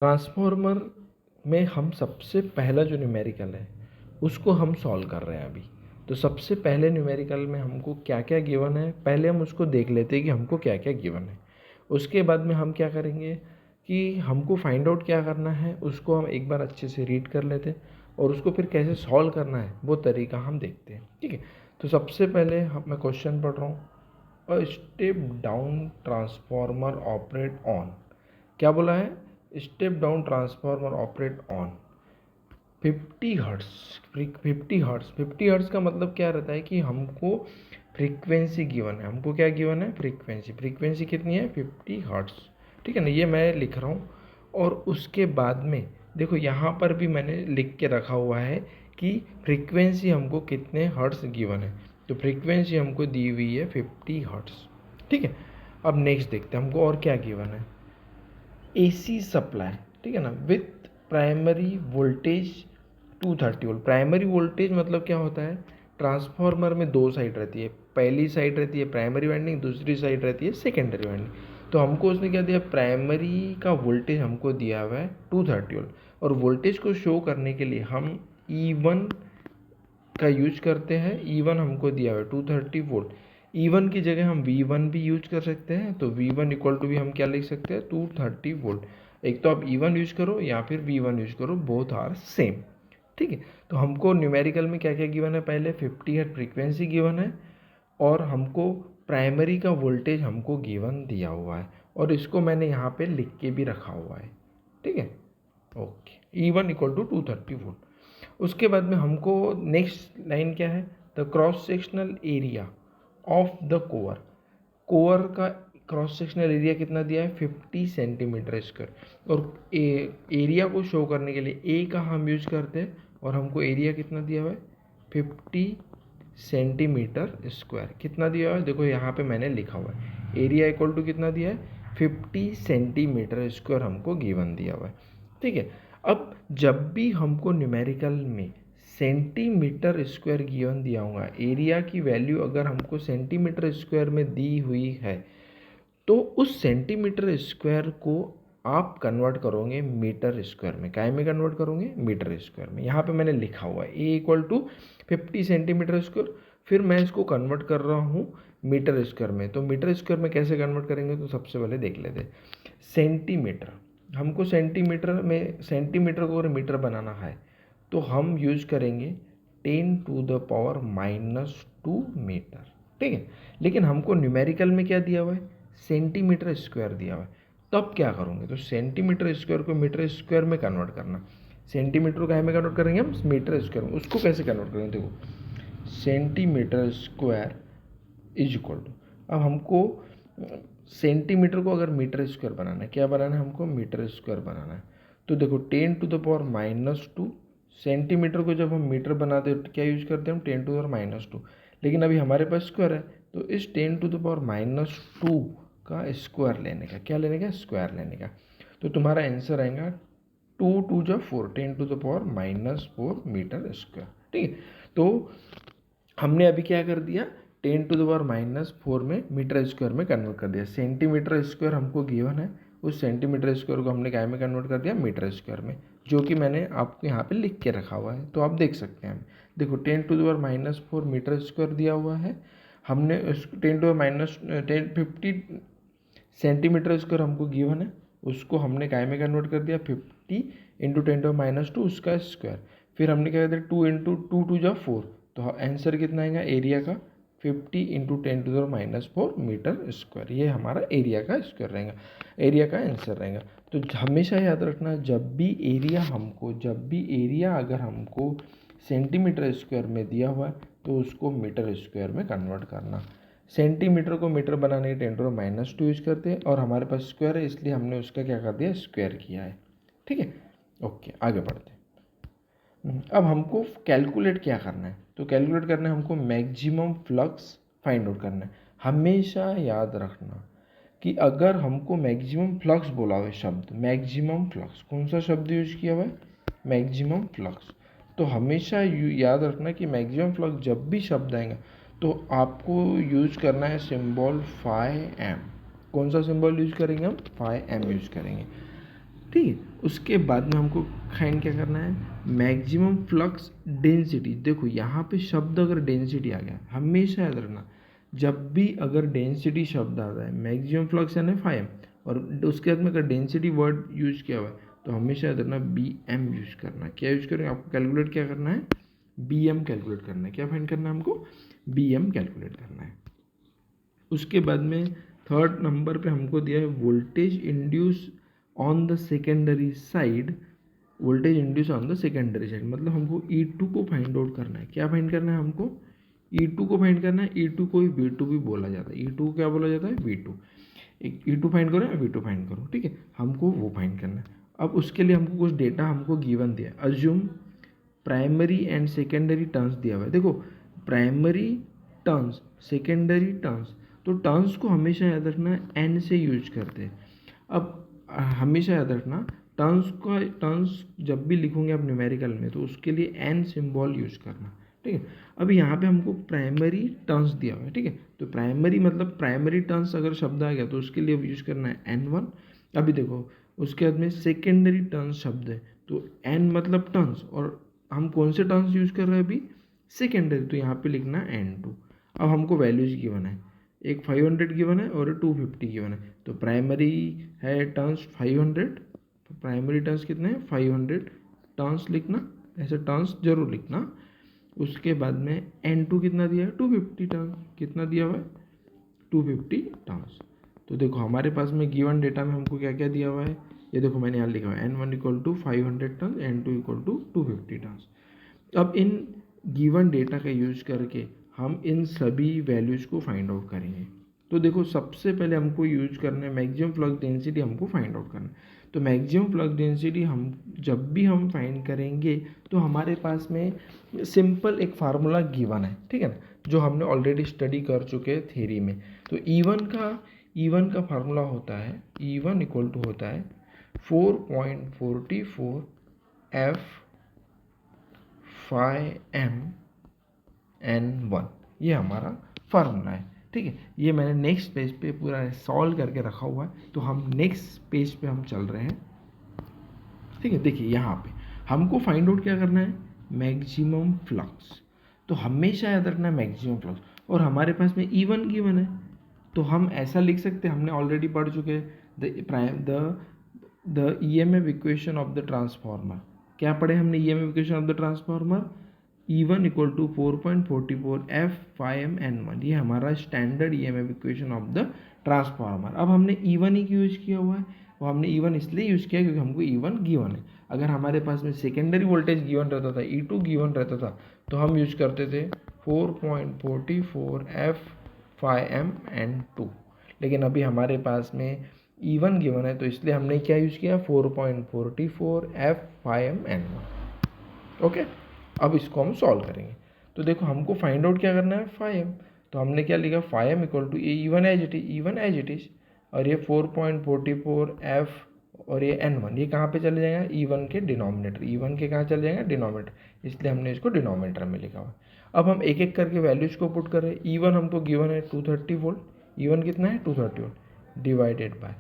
Transformer में हम सबसे पहला जो न्यूमेरिकल है उसको हम सॉल्व कर रहे हैं अभी। तो सबसे पहले न्यूमेरिकल में हमको क्या क्या गिवन है, पहले हम उसको देख लेते हैं कि हमको क्या क्या गिवन है। उसके बाद में हम क्या करेंगे कि हमको फाइंड आउट क्या करना है उसको हम एक बार अच्छे से रीड कर लेते हैं और उसको फिर कैसे सॉल्व करना है वो तरीका हम देखते हैं। ठीक है, तो सबसे पहले मैं क्वेश्चन पढ़ रहा हूँ। A step down transformer operate on, क्या बोला है, step down transformer operate on 50 hertz. 50 hertz का मतलब क्या रहता है कि हमको फ्रीक्वेंसी गिवन है। हमको क्या गिवन है, फ्रीक्वेंसी कितनी है, 50 हर्ट्स। ठीक है ना, ये मैं लिख रहा हूँ। और उसके बाद में देखो यहाँ पर भी मैंने लिख के रखा हुआ है कि फ्रीक्वेंसी हमको कितने हर्ट्स गिवन है। तो फ्रीक्वेंसी हमको दी हुई है 50 हर्ट्स। ठीक है, अब नेक्स्ट देखते हैं हमको और क्या गिवन है। एसी सप्लाई, ठीक है ना, with primary voltage 230 volt. Primary voltage मतलब क्या होता है, ट्रांसफार्मर में दो साइड रहती है, पहली साइड रहती है प्राइमरी वाइंडिंग, दूसरी साइड रहती है सेकेंडरी वाइंडिंग। तो हमको उसने क्या दिया, प्राइमरी का वोल्टेज हमको दिया हुआ है 230 वोल्ट। और वोल्टेज को शो करने के लिए हम E1 का यूज करते हैं। E1 हमको दिया हुआ है 230 वोल्ट। E1 की जगह हम V1 भी यूज कर सकते हैं। तो V1 इक्वल टू भी हम क्या लिख सकते हैं, 230 वोल्ट। एक तो आप E1 यूज करो या फिर V1 यूज करो, बोथ आर सेम। ठीक है, तो हमको न्यूमेरिकल में क्या क्या गिवन है, पहले 50 हर्ट्ज फ्रीक्वेंसी गिवन है और हमको प्राइमरी का वोल्टेज हमको गिवन दिया हुआ है और इसको मैंने यहाँ पे लिख के भी रखा हुआ है। ठीक है, okay, E1 equal to 230 volt. उसके बाद में हमको नेक्स्ट लाइन क्या है, the cross sectional area of the core. Core का क्रॉस सेक्शनल एरिया कितना दिया है, 50 सेंटीमीटर स्क्वायर। और एरिया को शो करने के लिए ए का हम यूज करते हैं और हमको एरिया कितना दिया हुआ है, 50 सेंटीमीटर स्क्वायर। कितना दिया हुआ है, देखो यहाँ पे मैंने लिखा हुआ है एरिया इक्वल टू कितना दिया है, 50 सेंटीमीटर स्क्वायर हमको गिवन दिया हुआ है। ठीक है, अब जब भी हमको न्यूमेरिकल में सेंटीमीटर स्क्वायर गिवन दिया होगा, एरिया की वैल्यू अगर हमको सेंटीमीटर स्क्वायर में दी हुई है तो उस सेंटीमीटर स्क्वायर को आप कन्वर्ट करोगे मीटर स्क्वायर में। काय में कन्वर्ट करोगे, मीटर स्क्वायर में। यहाँ पे मैंने लिखा हुआ है ए इक्वल टू 50 सेंटीमीटर स्क्वायर। फिर मैं इसको कन्वर्ट कर रहा हूँ मीटर स्क्वायर में। तो मीटर स्क्वायर में कैसे कन्वर्ट करेंगे, तो सबसे पहले देख लेते हैं। सेंटीमीटर, हमको सेंटीमीटर में, सेंटीमीटर को अगर मीटर बनाना है तो हम यूज करेंगे 10⁻⁻² मीटर। ठीक है, लेकिन हमको न्यूमेरिकल में क्या दिया हुआ है, सेंटीमीटर स्क्वायर दिया हुआ है। तो अब क्या करोगे, तो सेंटीमीटर स्क्वायर को मीटर स्क्वायर में कन्वर्ट करना। सेंटीमीटर को में कन्वर्ट करेंगे हम मीटर स्क्वायर में। उसको कैसे कन्वर्ट करेंगे, देखो centimetre square is equal to, अब हमको सेंटीमीटर को अगर मीटर स्क्वायर बनाना है, क्या बनाना है हमको, मीटर स्क्वायर बनाना है। तो देखो 10⁻²। सेंटीमीटर को जब हम मीटर बनाते हैं तो क्या यूज करते हैं हम, 10⁻²। लेकिन अभी हमारे पास स्क्वायर है तो इस 10⁻² का स्क्वायर लेने का, क्या लेने का, स्क्वायर लेने का। तो तुम्हारा आंसर आएगा 2 × 4, 10⁻⁻4 मीटर स्क्वायर। ठीक है, तो हमने अभी क्या कर दिया, 10⁻⁻4 में मीटर स्क्वायर में कन्वर्ट कर दिया। सेंटीमीटर स्क्वायर हमको गिवन है, उस सेंटीमीटर स्क्वायर को हमने क्या में कन्वर्ट कर दिया, मीटर स्क्वायर में, जो कि मैंने आपको यहाँ पे लिख के रखा हुआ है। तो आप देख सकते हैं, देखो 10⁻⁻4 मीटर स्क्वायर दिया हुआ है। हमने उस 10⁻1050 सेंटीमीटर स्क्वायर हमको गिवन है, उसको हमने काय में कन्वर्ट कर दिया, 50 × 10⁻², उसका स्क्वायर। फिर हमने क्या कर दिया, 2 × 2 2 × 4। तो आंसर कितना आएगा एरिया का, 50 × 10⁻⁴ मीटर स्क्वायर। ये हमारा एरिया का स्क्वायर रहेगा, एरिया का आंसर रहेगा। तो हमेशा याद रखना, जब भी एरिया अगर हमको सेंटीमीटर स्क्वायर में दिया हुआ है तो उसको मीटर स्क्वायर में कन्वर्ट करना। सेंटीमीटर को मीटर बनाने के 10⁻² यूज करते हैं और हमारे पास स्क्वायर है इसलिए हमने उसका क्या कर दिया, स्क्वायर किया है। ठीक है, ओके, आगे बढ़ते हैं। अब हमको कैलकुलेट क्या करना है, तो कैलकुलेट करना है हमको मैक्सिमम फ्लक्स फाइंड आउट करना है। हमेशा याद रखना कि अगर हमको मैक्सिमम फ्लक्स बोला हुआ है शब्द, मैक्सिमम फ्लक्स, कौन सा शब्द यूज किया हुआ है, मैक्सिमम फ्लक्स। तो हमेशा याद रखना कि मैक्सिमम फ्लक्स जब भी शब्द आएगा तो आपको यूज करना है सिंबल φm। कौन सा सिंबल यूज करेंगे हम, φm यूज करेंगे। ठीक है, उसके बाद में हमको फाइंड क्या करना है, मैक्सिमम फ्लक्स डेंसिटी। देखो यहाँ पे शब्द अगर डेंसिटी आ गया, हमेशा याद रखना जब भी अगर डेंसिटी शब्द आता है, मैक्सिमम फ्लक्स यानी फाइव, और उसके बाद में अगर डेंसिटी वर्ड यूज किया हुआ है तो हमेशा याद रखना बी एम यूज करना। क्या यूज करेंगे, आपको कैलकुलेट क्या करना है, बी एम कैलकुलेट करना है। क्या फाइंड करना है हमको, बी एम कैलकुलेट करना है। उसके बाद में थर्ड नंबर पे हमको दिया है voltage induce on the secondary side. Voltage induce on the secondary side मतलब हमको E2 को फाइंड आउट करना है। क्या फाइंड करना है हमको, E2 को फाइंड करना है। E2 को ही V2 भी बोला जाता है। E2 को क्या बोला जाता है, V2। एक E2 फाइंड करो या V2 फाइंड करो, ठीक है, हमको वो फाइंड करना है। अब उसके लिए हमको कुछ डेटा हमको गिवन दिया है। Assume primary and secondary turns दिया हुआ है। देखो प्राइमरी टर्न्स, सेकेंडरी टर्न्स, तो टर्न्स को हमेशा याद रखना एन से यूज करते हैं। अब हमेशा याद रखना टर्न्स जब भी लिखोगे आप न्यूमेरिकल में तो उसके लिए एन सिंबल यूज करना, ठीक है। अब यहाँ पे हमको प्राइमरी टर्न्स दिया हुआ है, ठीक है, तो प्राइमरी मतलब प्राइमरी टर्न्स अगर शब्द आ गया तो उसके लिए यूज करना है N1। अभी देखो उसके बाद में सेकेंडरी टर्न्स शब्द है तो N मतलब टर्न्स, और हम कौन से टर्न्स यूज कर रहे हैं अभी, सेकेंडरी, तो यहाँ पे लिखना है N2। अब हमको वैल्यूज गिवन है, एक 500 गिवन है और 250 गिवन है, तो प्राइमरी है टर्न्स 500, प्राइमरी टर्न्स कितने हैं 500 टर्न्स लिखना, ऐसे टर्न्स जरूर लिखना। उसके बाद में N2 कितना दिया है, 250 टर्न्स, कितना दिया हुआ है 250 टर्न्स। तो देखो हमारे पास में गिवन डेटा में हमको क्या क्या दिया हुआ है, ये देखो मैंने यहाँ लिखा हुआ है N1 equal to 500 turns, N2 equal to 250 turns. अब इन गिवन डेटा का यूज करके हम इन सभी वैल्यूज को फाइंड आउट करेंगे। तो देखो सबसे पहले हमको यूज करना है मैक्सिमम फ्लक्स डेंसिटी, हमको फाइंड आउट करना है। तो मैक्सिमम फ्लक्स डेंसिटी हम जब भी हम फाइंड करेंगे तो हमारे पास में सिंपल एक फार्मूला गिवन है, ठीक है ना, जो हमने ऑलरेडी स्टडी कर चुके हैं थ्योरी में। तो E1 का फार्मूला होता है, E1 इक्वल टू होता है 4.44 F phi m N1, ये हमारा फार्मूला है, ठीक है। ये मैंने नेक्स्ट पेज पे पूरा सॉल्व करके रखा हुआ है, तो हम नेक्स्ट पेज पे हम चल रहे हैं, ठीक है। देखिए यहाँ पे हमको फाइंड आउट क्या करना है, मैक्सिमम फ्लक्स, तो हमेशा याद रखना है मैक्सिमम फ्लक्स, और हमारे पास में E1 गिवन है, तो हम ऐसा लिख सकते हैं, हमने ऑलरेडी पढ़ चुके हैं the EMF equation of the transformer. क्या पढ़े हमने EMF equation of the transformer, E1 equal to 4.44 F phi m N1, ये हमारा standard EMF equation of the transformer. अब हमने E1 ही यूज किया हुआ है, वो हमने E1 इसलिए यूज किया क्योंकि हमको E1 गिवन है। अगर हमारे पास में सेकेंडरी वोल्टेज गिवन रहता था, E2 गिवन रहता था, तो हम यूज करते थे 4.44 F phi m N2, लेकिन अभी हमारे पास में E1 गिवन है तो इसलिए हमने क्या यूज किया 4.44 F phi m N1। Okay, अब इसको हम सॉल्व करेंगे। तो देखो हमको फाइंड आउट क्या करना है phi m, तो हमने क्या लिखा phi m equal to E1 as it is, और ये 4.44 F और ये N1 ये कहाँ पे चले जाएगा, E1 के डिनोमिनेटर, E1 के कहाँ चले जाएगा डिनोमिनेटर, इसलिए हमने इसको डिनोमिनेटर में लिखा हुआ। अब हम एक एक करके वैल्यूज को पुट कर रहे हैं। E1 हमको गिवन है 230 वोल्ट, E1 कितना है 230 volt, divided by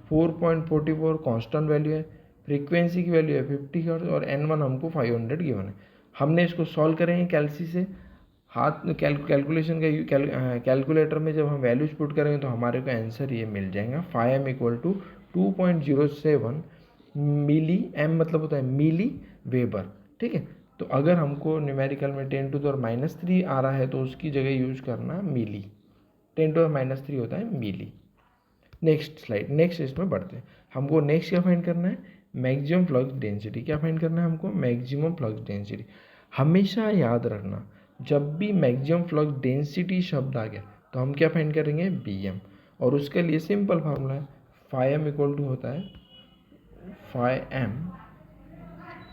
4.44 constant value है, फ्रीक्वेंसी की वैल्यू है 50 हर्ट्ज, और N1 हमको 500 गिवन है। हमने इसको सॉल्व करेंगे कैलसी से, हाथ कैलकुलेशन का कैलकुलेटर में जब हम वैल्यूज पुट करेंगे तो हमारे को आंसर ये मिल जाएगा phi m equal to 2.07 milli, m मतलब होता है मिली वेबर, ठीक है। तो अगर हमको न्यूमेरिकल में 10⁻³ आ रहा है तो उसकी जगह यूज करना मिली, 10⁻³ होता है मिली। नेक्स्ट स्लाइड, नेक्स्ट इसमें बढ़ते हैं। हमको नेक्स्ट क्या फाइंड करना है, मैक्सिमम फ्लक्स डेंसिटी। क्या फाइंड करना है हमको, मैक्सिमम फ्लक्स डेंसिटी। हमेशा याद रखना जब भी मैक्सिमम फ्लक्स डेंसिटी शब्द आ गया तो हम क्या फाइंड करेंगे BM, और उसके लिए सिंपल फार्मूला है phi m इक्वल टू होता है phi m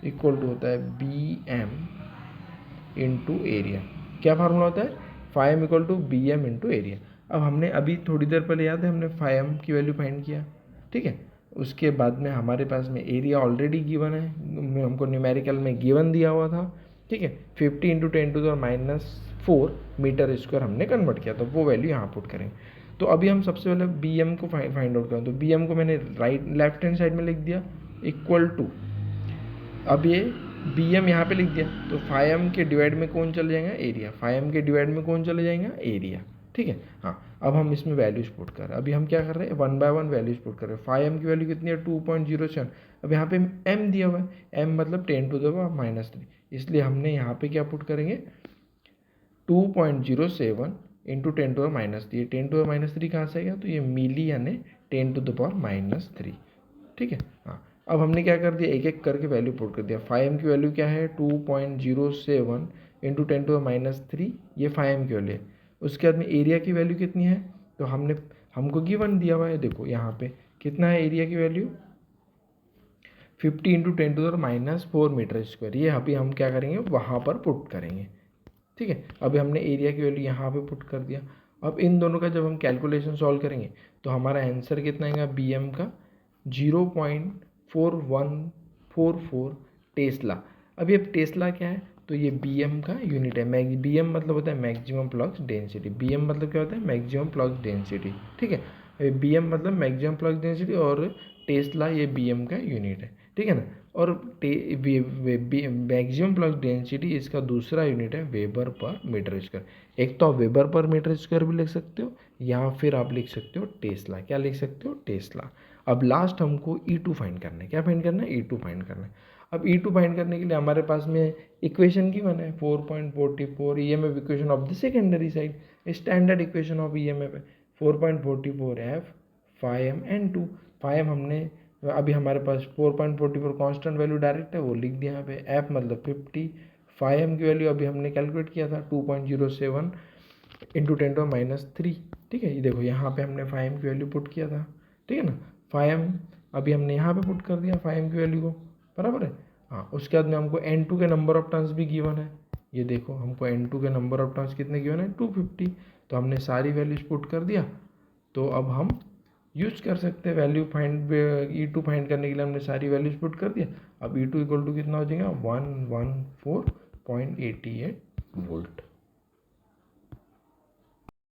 इक्वल टू होता है BM इंटू एरिया। क्या फार्मूला होता है, phi m equal to BM into area. अब हमने अभी थोड़ी देर पहले याद है हमने phi m की वैल्यू फाइंड किया, ठीक है। उसके बाद में हमारे पास में एरिया ऑलरेडी गिवन है, हमको न्यूमेरिकल में गिवन दिया हुआ था, ठीक है। 50 इंटू 10⁻⁴ मीटर स्क्वायर हमने कन्वर्ट किया, तो वो वैल्यू यहाँ पुट करेंगे। तो अभी हम सबसे पहले BM को फाइंड आउट करें, तो BM को मैंने लेफ्ट हैंड साइड में लिख दिया इक्वल टू, अब ये बी एम यहाँ पे लिख दिया तो 5m के डिवाइड में कौन चले जाएगा, एरिया। 5m के डिवाइड में कौन चले जाएगा, एरिया। ठीक है। हाँ, अब हम इसमें वैल्यूज पुट कर रहे हैं। अभी हम क्या कर रहे हैं, 1 बाय 1 वैल्यूज पुट कर रहे हैं। 5m की वैल्यू कितनी है, 2.07। अब यहाँ पे m दिया हुआ है, m मतलब 10⁻³ इसलिए हमने यहाँ पे क्या पुट करेंगे, 2.07 इंटू 10⁻3। 10⁻3 कहाँ से आएगा, तो ये मिली यानी 10⁻³ ठीक है। हाँ, अब हमने क्या कर दिया, एक एक करके वैल्यू पुट कर दिया। 5m की वैल्यू क्या है, 2.07 इंटू 10⁻3, ये 5m की वैल्यू है। उसके बाद में एरिया की वैल्यू कितनी है, तो हमको गिवन दिया हुआ है, देखो यहाँ पे कितना है एरिया की वैल्यू, 50 इंटू 10⁻4 मीटर स्क्वायर। ये अभी हम क्या करेंगे, वहाँ पर पुट करेंगे। ठीक है, अभी हमने एरिया की वैल्यू यहाँ पे पुट कर दिया। अब इन दोनों का जब हम कैलकुलेशन सॉल्व करेंगे तो हमारा आंसर कितना आएगा, बी एम का 0.4144 टेस्ला। अभी अब टेस्ला क्या है, तो ये बी एम का यूनिट है। बी एम मतलब होता है maximum flux density. B M मतलब क्या होता है, मैक्सिमम फ्लक्स डेंसिटी। ठीक है, बी एम मतलब मैक्सिमम फ्लक्स डेंसिटी और टेस्ला ये बी एम का यूनिट है। ठीक है ना। और मैक्सिमम फ्लक्स डेंसिटी इसका दूसरा यूनिट है वेबर पर मीटर स्क्वायर। एक तो आप वेबर पर मीटर स्क्वायर भी लिख सकते हो, या फिर आप लिख सकते हो टेस्ला। क्या लिख सकते हो, टेस्ला। अब लास्ट हमको E2 फाइंड करना है। क्या फाइंड करना है, E2 फाइंड करना है। अब E2 फाइंड करने के लिए हमारे पास में इक्वेशन गिवन है 4.44 EMF equation of the secondary side, standard equation of EMF है 4.44 F 5m N2। 5m हमने अभी हमारे पास 4.44 कांस्टेंट वैल्यू डायरेक्ट है, वो लिख दिया यहाँ पे। F मतलब 50, 5m की वैल्यू अभी हमने कैलकुलेट किया था 2.07 इंटू 10⁻3। ठीक है, ये देखो यहाँ पे हमने 5m की वैल्यू पुट किया था। ठीक है ना, 5m अभी हमने यहाँ पे पुट कर दिया 5m की वैल्यू को, बराबर है। हाँ, उसके बाद में हमको N2 के नंबर ऑफ टर्न्स भी गिवन है। ये देखो हमको N2 के नंबर ऑफ टर्न्स कितने गिवन है, 250। तो हमने सारी वैल्यूज पुट कर दिया। तो अब हम यूज कर सकते हैं वैल्यू फाइंड, E2 फाइंड करने के लिए हमने सारी वैल्यूज पुट कर दिया। अब E2 इक्वल टू कितना हो जाएगा, 114.88 वोल्ट।